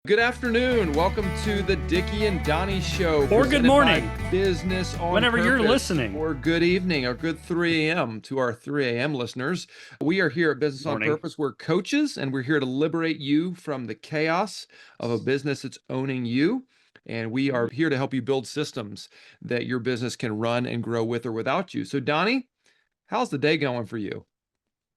Good afternoon. Welcome to the Dickie and Donny Show. Or good morning. Business on Whenever Purpose. you're listening. Or good evening or good 3 a.m. to our 3 a.m. listeners. We are here at Business on Purpose. We're coaches, and we're here to liberate you from the chaos of a business that's owning you. And we are here to help you build systems that your business can run and grow with or without you. So, Donny, how's the day going for you?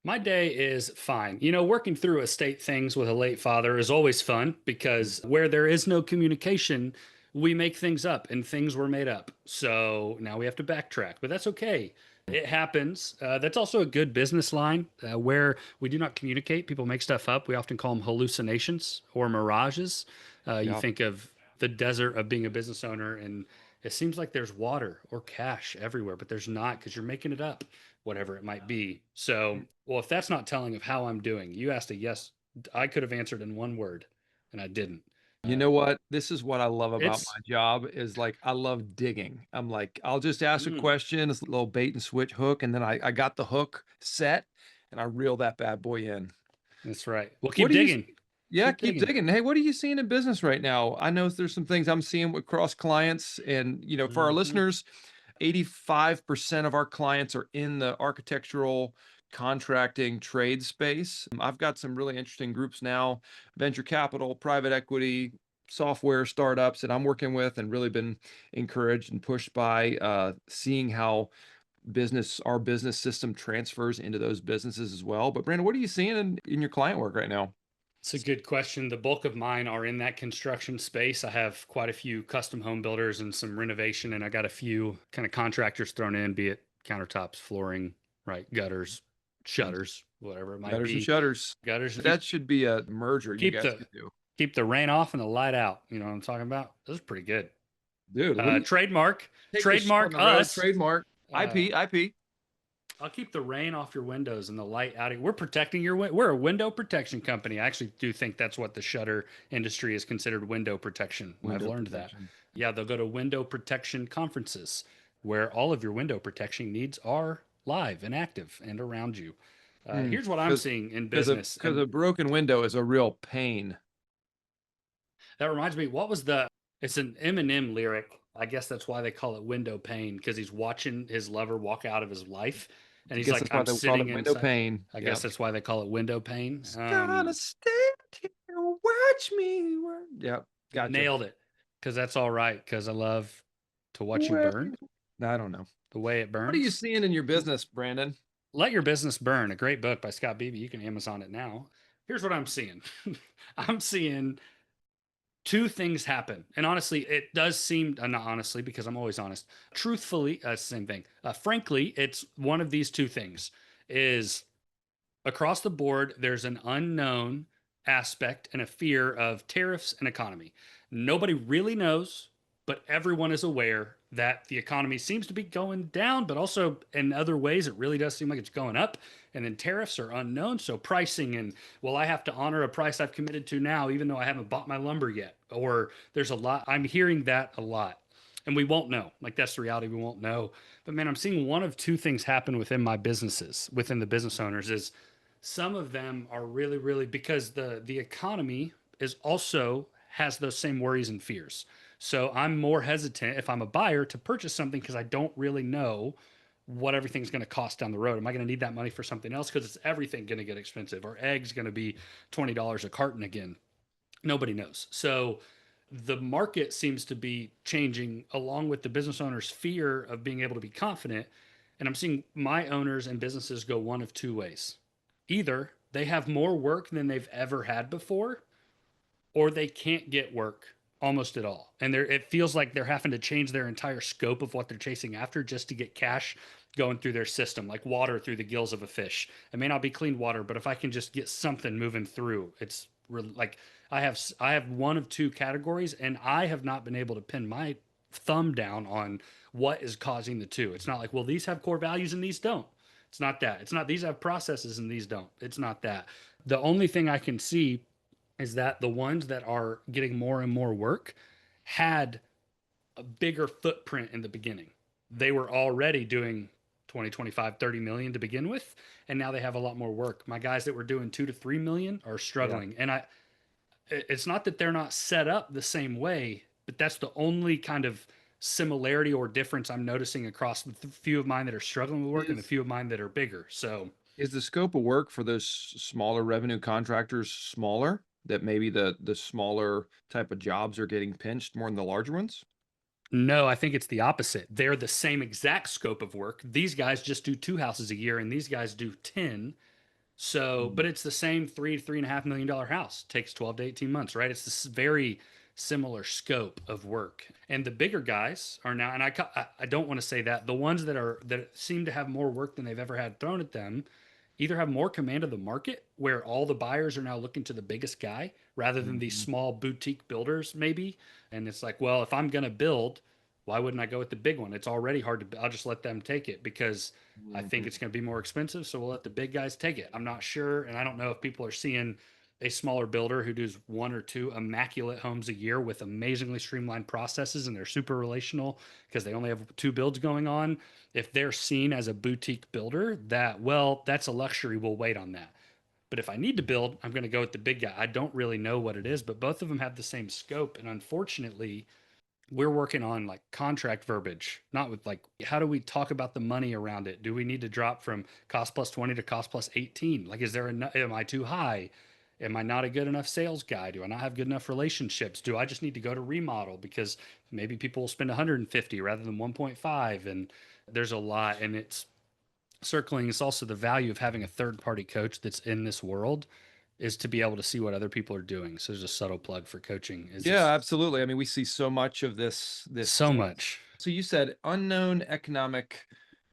My day is fine. You know, working through estate things with a late father is always fun because where there is no communication, we make things up and things were made up. So now we have to backtrack, but that's okay. It happens. That's also a good business line where we do not communicate. People make stuff up. We often call them hallucinations or mirages. You think of the desert of being a business owner, and it seems like there's water or cash everywhere, but there's not because you're making it up, whatever it might be. So, well, if that's not telling of how I'm doing, you asked a yes, I could have answered in one word, and I didn't. You know what? This is what I love about It's my job is like I love digging. I'm like, I'll just ask a question, it's a little bait and switch hook, and then I got the hook set and I reel that bad boy in. That's right. We'll keep digging. Keep digging. Hey, what are you seeing in business right now? I know there's some things I'm seeing with cross clients, and for our listeners, 85% of our clients are in the architectural contracting trade space. I've got some really interesting groups now, venture capital, private equity, software startups that I'm working with, and really been encouraged and pushed by seeing how our business system transfers into those businesses as well. But Brandon, what are you seeing in your client work right now? It's a good question. The bulk of mine are in that construction space. I have quite a few custom home builders and some renovation, and I got a few kind of contractors thrown in, be it countertops, flooring, right, gutters, shutters, whatever it might Gutters be. and shutters. Gutters. That should be a merger you guys could do. Keep the rain off and the light out. You know what I'm talking about? Those are pretty good. Dude, trademark us. Trademark IP. I'll keep the rain off your windows and the light out. We're protecting we're a window protection company. I actually do think that's what the shutter industry is considered, window protection. I've learned that. Yeah, they'll go to window protection conferences where all of your window protection needs are live and active and around you. Here's what I'm seeing in business. Because a broken window is a real pain. That reminds me, it's an Eminem lyric. I guess that's why they call it window pane, because he's watching his lover walk out of his life. And he's like, I'm sitting in window pane. I guess that's why they call it window pane. Gonna stand here, watch me work. Yep, gotcha. Nailed it. Because that's all right. Because I love to watch you burn. I don't know the way it burns. What are you seeing in your business, Brandon? Let Your Business Burn, a great book by Scott Beebe. You can Amazon it now. Here's what I'm seeing. I'm seeing two things happen. And honestly, it does seem, not honestly, because I'm always honest, truthfully, same thing. Frankly, it's one of these two things is across the board, there's an unknown aspect and a fear of tariffs and economy. Nobody really knows, but everyone is aware that the economy seems to be going down, but also in other ways, it really does seem like it's going up. And then tariffs are unknown. So pricing and, well, I have to honor a price I've committed to now, even though I haven't bought my lumber yet. Or there's a lot, I'm hearing that a lot. And we won't know. Like, that's the reality. We won't know. But man, I'm seeing one of two things happen within my businesses, within the business owners, is some of them are really, really, because the economy is also has those same worries and fears. So I'm more hesitant if I'm a buyer to purchase something because I don't really know what everything's going to cost down the road. Am I going to need that money for something else? Because it's everything going to get expensive, or eggs going to be $20 a carton again. Nobody knows. So the market seems to be changing along with the business owner's fear of being able to be confident. And I'm seeing my owners and businesses go one of two ways. Either they have more work than they've ever had before, or they can't get work almost at all. And it feels like they're having to change their entire scope of what they're chasing after just to get cash going through their system, like water through the gills of a fish. It may not be clean water, but if I can just get something moving through, it's really like I have one of two categories, and I have not been able to pin my thumb down on what is causing the two. It's not like, well, these have core values and these don't. It's not that. It's not these have processes and these don't. It's not that. The only thing I can see is that the ones that are getting more and more work had a bigger footprint in the beginning. They were already doing 20, 25, 30 million to begin with, and now they have a lot more work. My guys that were doing 2 to 3 million are struggling. Yeah. it's not that they're not set up the same way, but that's the only kind of similarity or difference I'm noticing across the few of mine that are struggling with work and the Is few of mine that are bigger. So is the scope of work for those smaller revenue contractors smaller? That maybe the smaller type of jobs are getting pinched more than the larger ones? no, I think it's the opposite. They're the same exact scope of work. These guys just do 2 houses a year, and these guys do 10. So, Mm. but it's the same $3.5 million house. Takes 12 to 18 months, right? It's this very similar scope of work. And the bigger guys are now, and I don't want to say that the ones that seem to have more work than they've ever had thrown at them either have more command of the market where all the buyers are now looking to the biggest guy rather than these Mhm. small boutique builders maybe. And it's like, well, if I'm going to build, why wouldn't I go with the big one? It's already hard to, I'll just let them take it because I think Mhm. it's going to be more expensive. So we'll let the big guys take it. I'm not sure. And I don't know if people are seeing a smaller builder who does one or two immaculate homes a year with amazingly streamlined processes and they're super relational because they only have 2 builds going on. If they're seen as a boutique builder, that, well, that's a luxury. We'll wait on that. But if I need to build, I'm going to go with the big guy. I don't really know what it is, but both of them have the same scope. And unfortunately, we're working on like contract verbiage, not with like, how do we talk about the money around it? Do we need to drop from cost plus 20 to cost plus 18? Like, is there am I too high? Am I not a good enough sales guy? Do I not have good enough relationships? Do I just need to go to remodel because maybe people will spend 150 rather than 1.5? And there's a lot, and it's circling. It's also the value of having a third party coach that's in this world is to be able to see what other people are doing. So there's a subtle plug for coaching. Is Yeah, just absolutely. I mean, we see so much of this so much. so you said unknown economic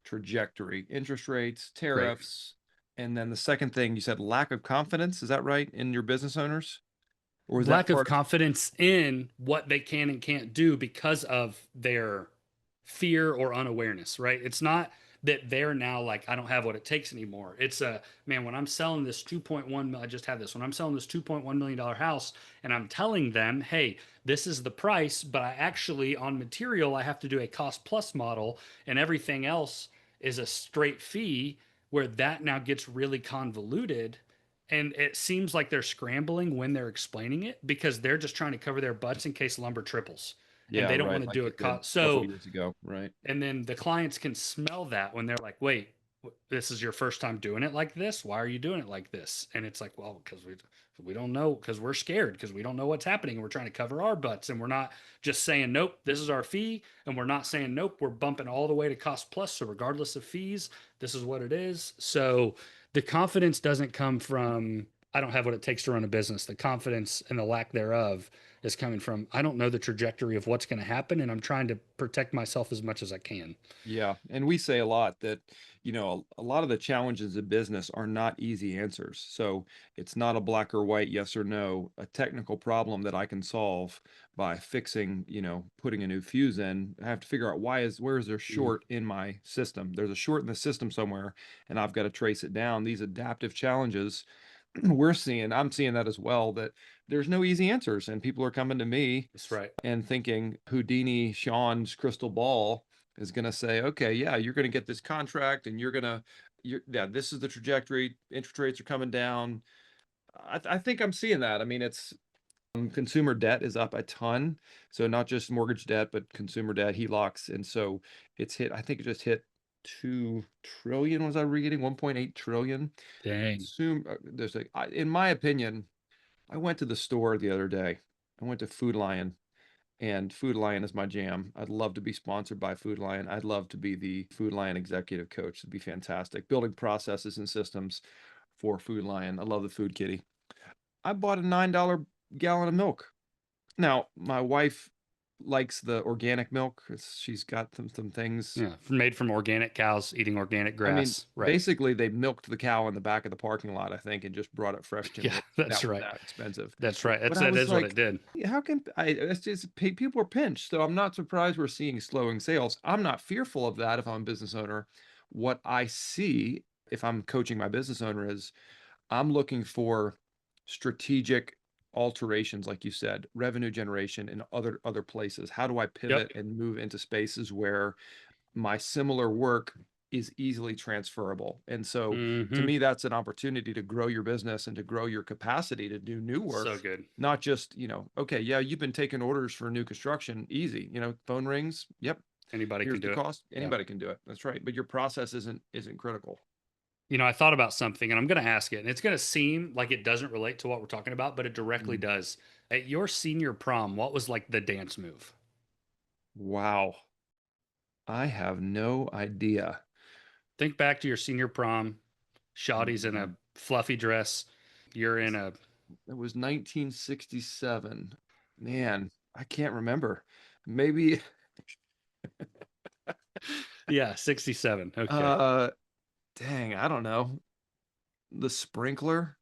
trajectory, interest rates, Great. tariffs, and then the second thing you said lack of confidence. Is that right in your business owners? Or is that Lack of part of confidence in what they can and can't do because of their fear or unawareness, right? It's not that they're now like, I don't have what it takes anymore. It's a, man, when I'm selling this 2.1, I just had this, when I'm selling this $2.1 million house and I'm telling them, hey, this is the price, but I actually, on material, I have to do a cost plus model and everything else is a straight fee, where that now gets really convoluted. And it seems like they're scrambling when they're explaining it because they're just trying to cover their butts in case lumber triples and yeah, they don't right, want to like do you a did cost. a couple So, years ago, right? and then the clients can smell that when they're like, wait, this is your first time doing it like this. Why are you doing it like this? And it's like, well, because we don't know, because we're scared, because we don't know what's happening. And we're trying to cover our butts. And we're not just saying, nope, this is our fee. And we're not saying, nope, we're bumping all the way to cost plus. So regardless of fees, this is what it is. So the confidence doesn't come from, I don't have what it takes to run a business. The confidence and the lack thereof is coming from, I don't know the trajectory of what's going to happen. And I'm trying to protect myself as much as I can. Yeah, and we say a lot that, a lot of the challenges of business are not easy answers. So it's not a black or white, yes or no, a technical problem that I can solve by fixing, putting a new fuse in. I have to figure out where is there Mhm. short in my system? There's a short in the system somewhere, and I've got to trace it down. These adaptive challenges I'm seeing that as well, that there's no easy answers, and people are coming to me That's right. and thinking Houdini, Shawn's crystal ball is going to say, okay, yeah, you're going to get this contract and yeah, this is the trajectory. Interest rates are coming down. I think I'm seeing that. I mean, it's consumer debt is up a ton. So not just mortgage debt, but consumer debt, HELOCs. And so I think it just hit 2 trillion. Was I reading 1.8 trillion? Dang. In my opinion, I went to the store the other day. I went to Food Lion, and Food Lion is my jam. I'd love to be sponsored by Food Lion. I'd love to be the Food Lion executive coach. It'd be fantastic. Building processes and systems for Food Lion. I love the food kitty. I bought a $9 gallon of milk. Now, my wife likes the organic milk. She's got some things. Yeah. Made from organic cows eating organic I mean, grass. Right. basically, they milked the cow in the back of the parking lot, I think, and just brought it fresh to Yeah, me. that's That was right. that expensive. That's right. But That's I that was is what it like, did. "Yeah, how can I it's just people are pinched, so I'm not surprised we're seeing slowing sales. I'm not fearful of that if I'm a business owner. What I see if I'm coaching my business owner is I'm looking for strategic alterations, like you said, revenue generation in other places. How do I Yep. pivot and move into spaces where my similar work is easily transferable. And so to Hmm. me, that's an opportunity to grow your business and to grow your capacity to do new So work, good. not just, okay, yeah, you've been taking orders for new construction, easy, phone rings. Yep. Anybody can Here's the do it. cost. Yeah. Anybody can do it. That's right. But your process isn't critical. I thought about something and I'm going to ask it, and it's going to seem like it doesn't relate to what we're talking about, but it directly Mm. does. At your senior prom, what was like the dance move? Wow. I have no idea. Think back to your senior prom. Shawty's in a Man, fluffy dress. You're in a, it was 1967. Man, I can't remember. Maybe yeah, 67. Okay. uh dang, I don't know. The sprinkler?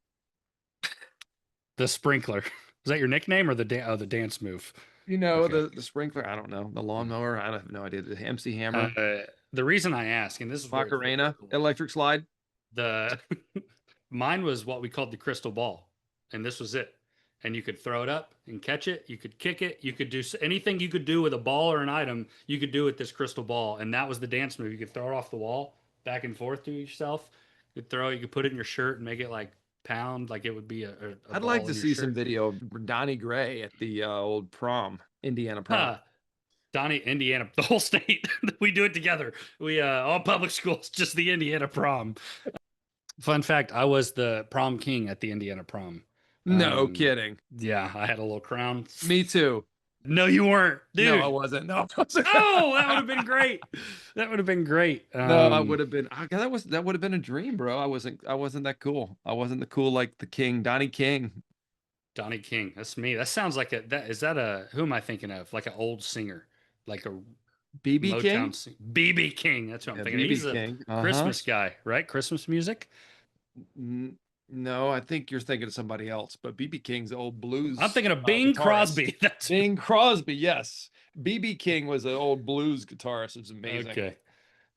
The sprinkler. Is that your nickname or the dance move? Okay. The sprinkler, I don't know. The lawnmower, I have no idea. The MC Hammer, Uh, the reason I ask, and this is very full Macarena, circle, electric slide. the mine was what we called the crystal ball, and this was it. And you could throw it up and catch it. You could kick it. You could do anything you could do with a ball or an item. You could do with this crystal ball, and that was the dance move. You could throw it off the wall, back and forth to yourself. You could throw it. You could put it in your shirt and make it like pound, like it would be a I'd like ball to in your see some shirt. video of Donnie Gray at the old prom, Indiana prom. Huh. Donnie, Indiana, the whole state. We do it together. We all public schools, just the Indiana prom. Fun fact, I was the prom king at the Indiana prom. No Um, kidding. yeah, I had a little crown. Me too. No, you weren't, No, I dude. wasn't. No, I wasn't. Oh, that would have been great. That would have been great. No, I would have been. That would have been a dream, bro. I wasn't that cool. I wasn't the cool like the King, Donnie King. Donnie King. That's me. That sounds like is that a, who am I thinking of? Like an old singer, like a BB Motown King? singer. BB King. That's what I'm Yeah, thinking of. BB He's a King. Uh-huh. Christmas guy, right? Christmas music. No, I think you're thinking of somebody else, but BB King's old I'm blues thinking of Bing guitarist. Crosby. That's Bing Crosby, yes. BB King was an old blues guitarist. It's amazing. okay.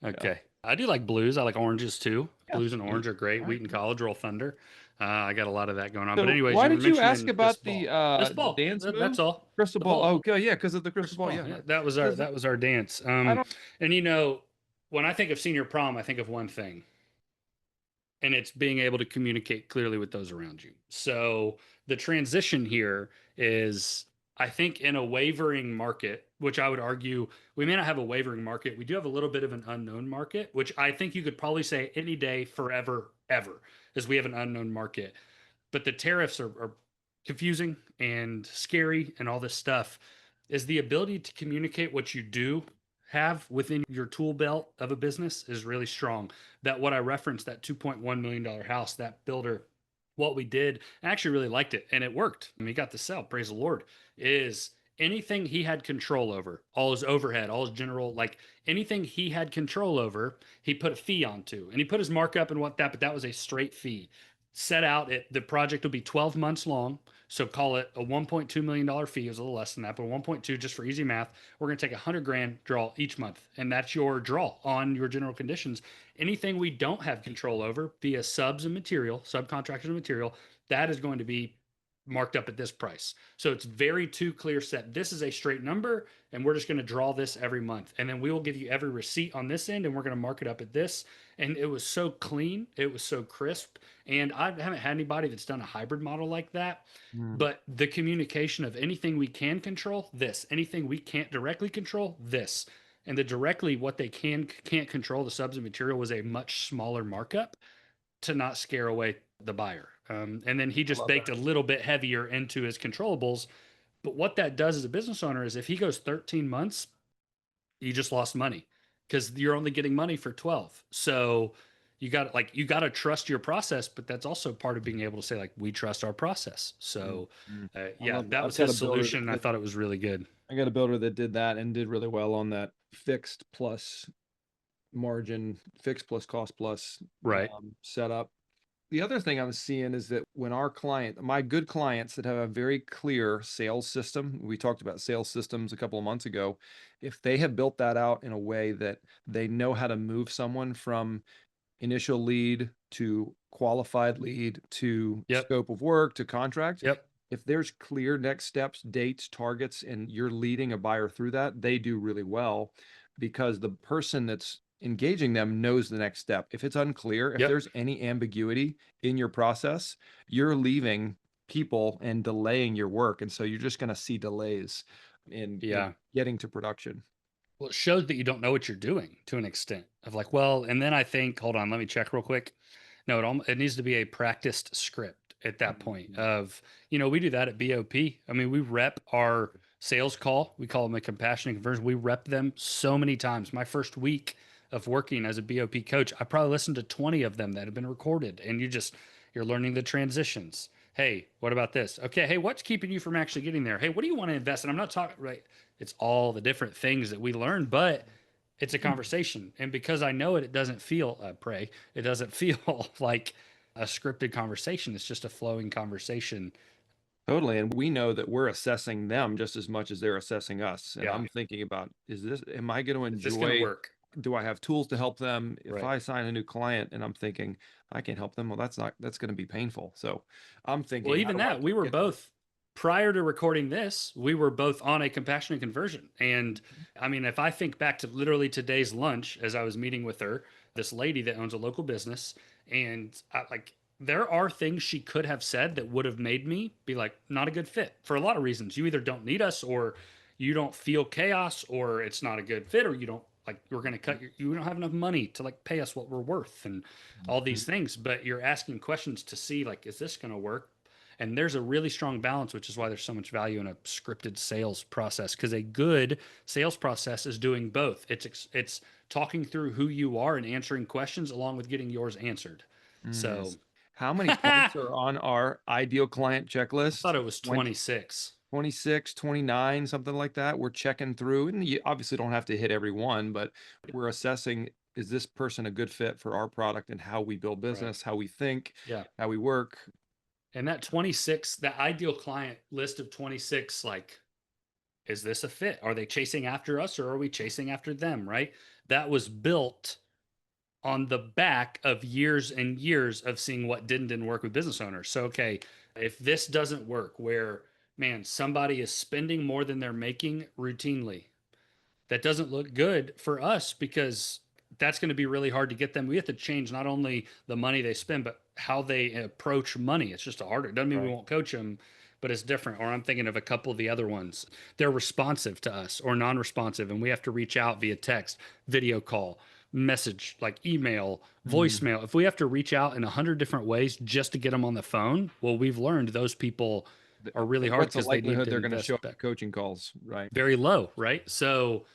Yeah. Okay. I do like blues. I like oranges too. Yeah. Blues and orange are great. All right. Wheat and college, roll thunder. I got a lot of that going on. But So anyways, why you were did you ask mentioning about this ball. This the ball. dance move? That's all. Crystal The ball. ball. Oh, yeah, because of the crystal Crystal ball. ball. Yeah. Yeah, that was our 'Cause dance. I don't. And when I think of senior prom, I think of one thing, and it's being able to communicate clearly with those around you. So the transition here is, I think, in a wavering market, which I would argue we may not have a wavering market. We do have a little bit of an unknown market, which I think you could probably say any day, forever, ever, as we have an unknown market. But the tariffs are confusing and scary and all this stuff. Is the ability to communicate what you do have within your tool belt of a business is really strong. That what I referenced, that $2.1 million house, that builder, what we did, I actually really liked it and it worked. I mean, he got the sell, praise the Lord, is anything he had control over, all his overhead, all his general, like anything he had control over, he put a fee onto and he put his markup and what that, but that was a straight fee. Set out it, the project will be 12 months long. So call it a $1.2 million fee. It was a little less than that, but 1.2 just for easy math. We're going to take 100 grand draw each month. And that's your draw on your general conditions. Anything we don't have control over via subs and material, subcontractors and material, that is going to be marked up at this price. So it's very too clear set. This is a straight number, and we're just going to draw this every month. And then we will give you every receipt on this end, and we're going to mark it up at this. And it was so clean, it was so crisp. And I haven't had anybody that's done a hybrid model like that. Hmm. But the communication of anything we can control, this, anything we can't directly control, this. And the directly what they can't control, the subs and material, was a much smaller markup to not scare away the buyer. And then he I just love baked that. a little bit heavier into his controllables. But what that does as a business owner is if he goes 13 months, you just lost money because you're only getting money for 12. So you got to trust your process, but that's also part of being able to say like, we trust our process. So Mhm. I yeah, love that. that I've was got a his builder solution. And I thought it was really good. I got a builder that did that and did really well on that fixed plus margin, fixed plus cost plus Right. setup. The other thing I'm seeing is that when my good clients that have a very clear sales system, we talked about sales systems a couple of months ago, if they have built that out in a way that they know how to move someone from initial lead to qualified lead to Yep. scope of work to contract, Yep. if there's clear next steps, dates, targets, and you're leading a buyer through that, they do really well because the person that's engaging them knows the next step. If it's unclear, if Yep. there's any ambiguity in your process, you're leaving people and delaying your work. And so you're just going to see delays in Yeah. getting to production. Well, it shows that you don't know what you're doing to an extent of like, well, and then I think, hold on, let me check real quick. No, it needs to be a practiced script at that point Mhm. of, we do that at BOP. I mean, we rep our sales call. We call them a compassionate conversion. We rep them so many times. My first week of working as a BOP coach, I probably listened to 20 of them that have been recorded, and you're learning the transitions. Hey, what about this? Okay. Hey, what's keeping you from actually getting there? Hey, what do you want to invest in? I'm not talking, right. It's all the different things that we learn, but it's a conversation. And because I know it, it doesn't feel, pray, it doesn't feel like a scripted conversation. It's just a flowing conversation. Totally. And we know that we're assessing them just as much as they're assessing us. And Yeah. I'm thinking about, am I going to Is this going to enjoy, work? do I have tools to help them? If Right. I sign a new client and I'm thinking I can't help them, well, that's going to be painful. So I'm Well, thinking, how even do I that, we were get them? both prior to recording this, we were both on a compassionate conversion. And I mean, if I think back to literally today's lunch as I was meeting with her, this lady that owns a local business, and there are things she could have said that would have made me be like, not a good fit for a lot of reasons. You either don't need us, or you don't feel chaos, or it's not a good fit, or you don't like, we're going to cut you don't have enough money to like pay us what we're worth, and all these Mhm. things. But you're asking questions to see like, is this going to work? And there's a really strong balance, which is why there's so much value in a scripted sales process, because a good sales process is doing both. It's talking through who you are and answering questions along with getting yours answered. So How many I points are on our ideal client thought checklist? it was 26. 26, 29, something like that. We're checking through, and you obviously don't have to hit every one, but we're assessing, is this person a good fit for our product and how we build Right. business, how we think, Yeah. how we work? And that 26, that ideal client list of 26, like, is this a fit? Are they chasing after us, or are we chasing after them? Right. That was built on the back of years and years of seeing what didn't work with business owners. So, okay, if this doesn't work, where, man, somebody is spending more than they're making routinely, that doesn't look good for us, because that's going to be really hard to get them. We have to change not only the money they spend, but how they approach money. It's just a harder. It doesn't mean we Right. won't coach them, but it's different. Or I'm thinking of a couple of the other ones. They're responsive to us or non-responsive, and we have to reach out via text, video call, message, like email, Mm. voicemail. If we have to reach out in 100 different ways just to get them on the phone, well, we've learned those people are really hard What's the because they need likelihood to they're going to show invest up to back. coaching calls? Right. Very low, right? So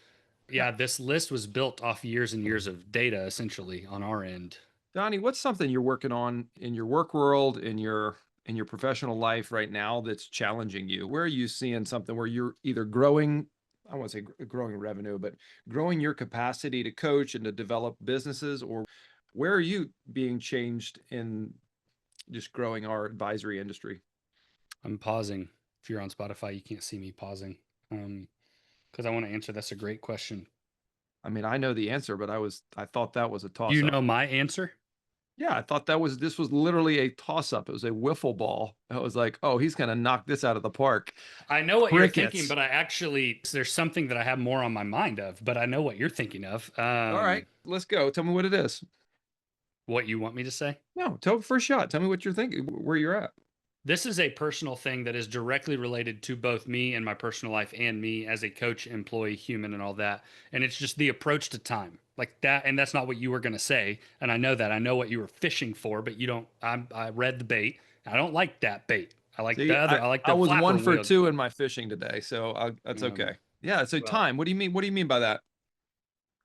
Yeah. yeah, this list was built off years and years of data essentially on our end. Donnie, what's something you're working on in your work world, in your professional life right now that's challenging you? Where are you seeing something where you're either growing, I won't say growing revenue, but growing your capacity to coach and to develop businesses, or where are you being changed in just growing our advisory industry? I'm pausing. If you're on Spotify, you can't see me pausing. Because I want to answer. That's a great question. I mean, I know the answer, but I thought that was a Do toss you up. know my answer? Yeah, I thought this was literally a toss up. It was a wiffle ball. I was like, oh, he's gonna knock this out of the park. I know what you're thinking, Crickets. but there's something that I have more on my mind of, but I know what you're thinking of. All right, let's go. Tell me what it is. What you want me to say? No, tell first shot. Tell me what you're thinking, where you're at. This is a personal thing that is directly related to both me and my personal life and me as a coach, employee, human, and all that. And it's just the approach to time like that. And that's not what you were going to say. And I know that. I know what you were fishing for, but you don't. I read the bait. I don't like that bait. I like the See, other. I like I the was flapper one for wheel. two in my fishing today, so that's Um, okay. Yeah. So well, time. What do you mean? What do you mean by that?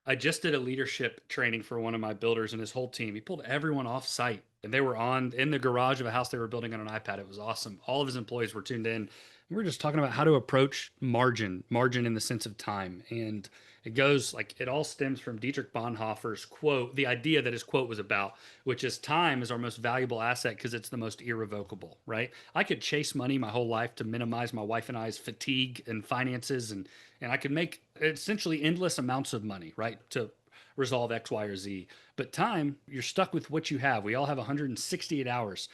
I just did a leadership training for one of my builders and his whole team. He pulled everyone off site and they were on in the garage of a house they were building on an iPad. It was awesome. All of his employees were tuned in. We were just talking about how to approach margin in the sense of time. And it goes like it all stems from Dietrich Bonhoeffer's quote, the idea that his quote was about, which is time is our most valuable asset because it's the most irrevocable, right? I could chase money my whole life to minimize my wife and I's fatigue and finances, and I could make essentially endless amounts of money, right? To resolve X, Y, or Z. But time, you're stuck with what you have. We all have 168 hours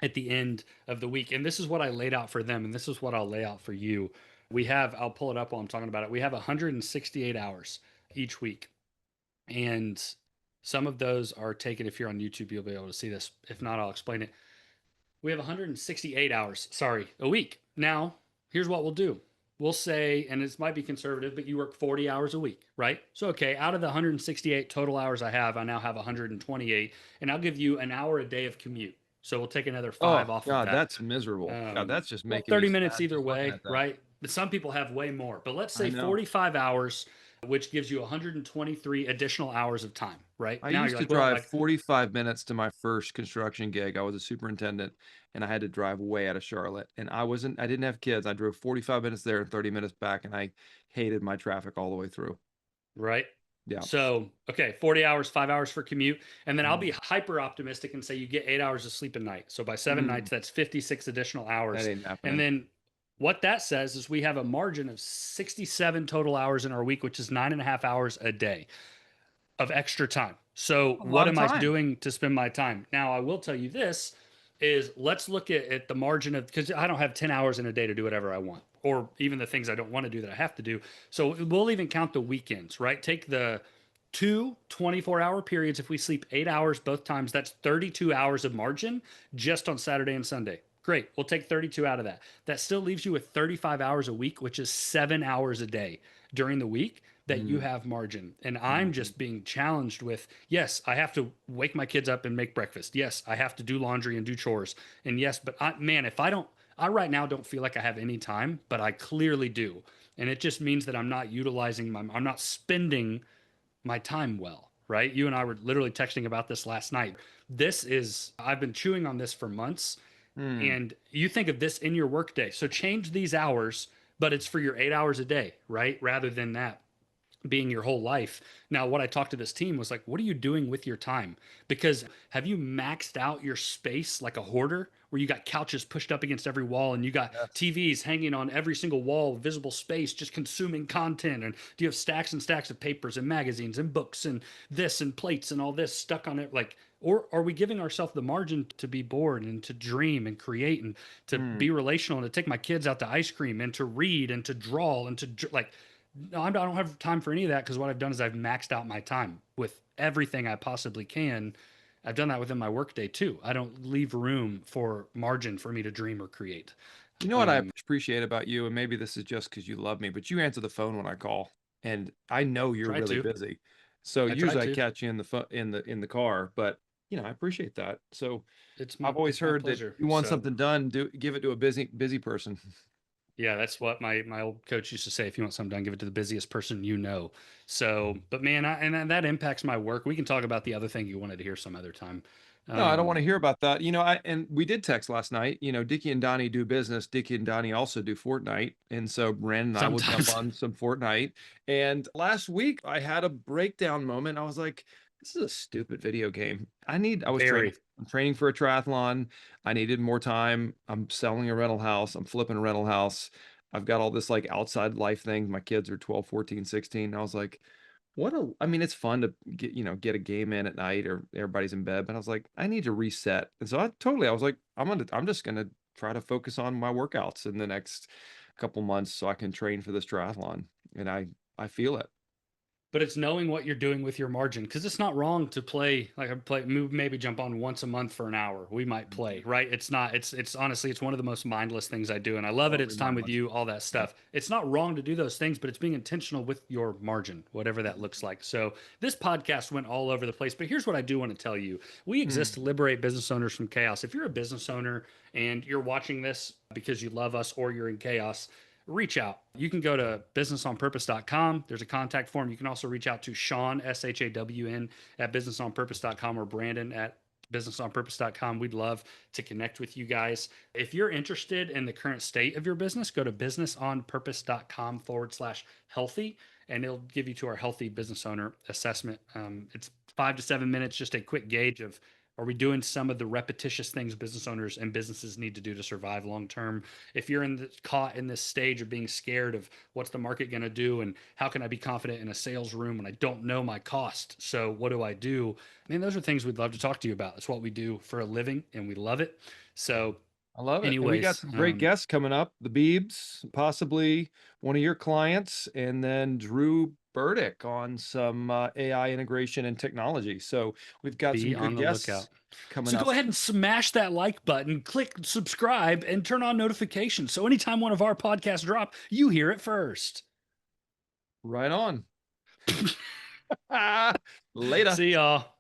at the end of the week. And this is what I laid out for them. And this is what I'll lay out for you. I'll pull it up while I'm talking about it. We have 168 hours each week. And some of those are taken. If you're on YouTube, you'll be able to see this. If not, I'll explain it. We have 168 hours, a week. Now, here's what we'll do. We'll say, and this might be conservative, but you work 40 hours a week, right? So, okay, out of the 168 total hours I now have 128, and I'll give you an hour a day of commute. So we'll take another Oh 5 off of God, that. that's miserable. God, that's just Well, making me 30 minutes sad either just looking way, at that. right? But some people have way more. But let's I say know. 45 hours, which gives you 123 additional hours of time, right? I Now used you're to like, well, drive 45 minutes to my first construction gig. I was a superintendent and I had to drive way out of Charlotte. And I didn't have kids. I drove 45 minutes there and 30 minutes back, and I hated my traffic all the way through. right? Yeah. So, okay, 40 hours, 5 hours for commute. And then I'll Mm. be hyper optimistic and say you get 8 hours of sleep a night. So by 7 nights, Mm. that's 56 additional That hours. ain't And happening. then what that says is we have a margin of 67 total hours in our week, which is 9.5 hours a day of extra time. So A lot what of am I time. doing to spend my time? Now I will tell you this is let's look at the margin of because I don't have 10 hours in a day to do whatever I want or even the things I don't want to do that I have to do. So we'll even count the weekends, right? Take the two 24-hour periods. If we sleep 8 hours both times, that's 32 hours of margin just on Saturday and Sunday. Great. We'll take 32 out of that. That still leaves you with 35 hours a week, which is 7 hours a day during the week that you Mm. have margin. And I'm Mhm. just being challenged with, yes, I have to wake my kids up and make breakfast. Yes, I have to do laundry and do chores. And yes, but man, if I don't, I right now don't feel like I have any time, but I clearly do. And it just means that I'm not I'm not spending my time well, right? You and I were literally texting about this last night. I've been chewing on this for months. Mm. And you think of this in your workday. So change these hours, but it's for your 8 hours a day, right? Rather than that being your whole life. Now, what I talked to this team was like, what are you doing with your time? Because have you maxed out your space like a hoarder where you got couches pushed up against every wall and you got Yes. TVs hanging on every single wall, visible space, just consuming content? And do you have stacks and stacks of papers and magazines and books and this and plates and all this stuck on it? Like, or are we giving ourselves the margin to be bored and to dream and create and to Mm. be relational and to take my kids out to ice cream and to read and to draw and to like no, I don't have time for any of that because what I've done is I've maxed out my time with everything I possibly can. I've done that within my workday too. I don't leave room for margin for me to dream or create. You know what I Um, appreciate about you, and maybe this is just because you love me, but you answer the phone when I call, and I know you're try really to. busy. So I try usually I to. catch you in the in the car, but I appreciate that. So I've always It's my heard that pleasure. you want So something done, give it to a busy person. yeah, that's what my old coach used to say. If you want something done, give it to the busiest person you know. So, but man, that impacts my work. We can talk about the other thing you wanted to hear some other time. No, I don't want Um, to hear about that. And we did text last night. Dickie and Donnie do business. Dickie and Donnie also do Fortnite. And so Brandon and I will jump sometimes on some Fortnite. And last week I had a breakdown moment. I was like, this is a stupid video game. I was training. very. I'm training for a triathlon. I needed more time. I'm selling a rental house. I'm flipping a rental house. I've got all this like outside life thing. My kids are 12, 14, 16. I was like, I mean, it's fun to get a game in at night or everybody's in bed, but I was like, I need to reset. And so I was like, I'm just gonna try to focus on my workouts in the next couple months so I can train for this triathlon. And I feel it. But it's knowing what you're doing with your margin because it's not wrong to play like I play move maybe jump on once a month for an hour we might play right it's not it's honestly it's one of the most mindless things I do and I love it Totally it's time with mindless. you all that Yeah. stuff it's not wrong to do those things but it's being intentional with your margin whatever that looks like so this podcast went all over the place but here's what I do want to tell you we exist Mm. to liberate business owners from chaos if you're a business owner and you're watching this because you love us or you're in chaos reach out. You can go to businessonpurpose.com. There's a contact form. You can also reach out to Shawn, SHAWN, at businessonpurpose.com or Brandon at businessonpurpose.com. We'd love to connect with you guys. If you're interested in the current state of your business, go to businessonpurpose.com/healthy and it'll give you to our healthy business owner assessment. It's 5 to 7 minutes, just a quick gauge of are we doing some of the repetitious things business owners and businesses need to do to survive long term? If you're caught in this stage of being scared of what's the market going to do and how can I be confident in a sales room when I don't know my cost? So what do I do? I mean, those are things we'd love to talk to you about. That's what we do for a living and we love it. So I love it. And we got anyways, some great guests coming up. The Beebs, possibly one of your clients, and then Drew Burdick on some AI integration and technology. So we've got some Be good on the guests lookout. coming So up. go ahead and smash that like button, click subscribe, and turn on notifications. So anytime one of our podcasts drop, you hear it first. Right on. Later. See y'all.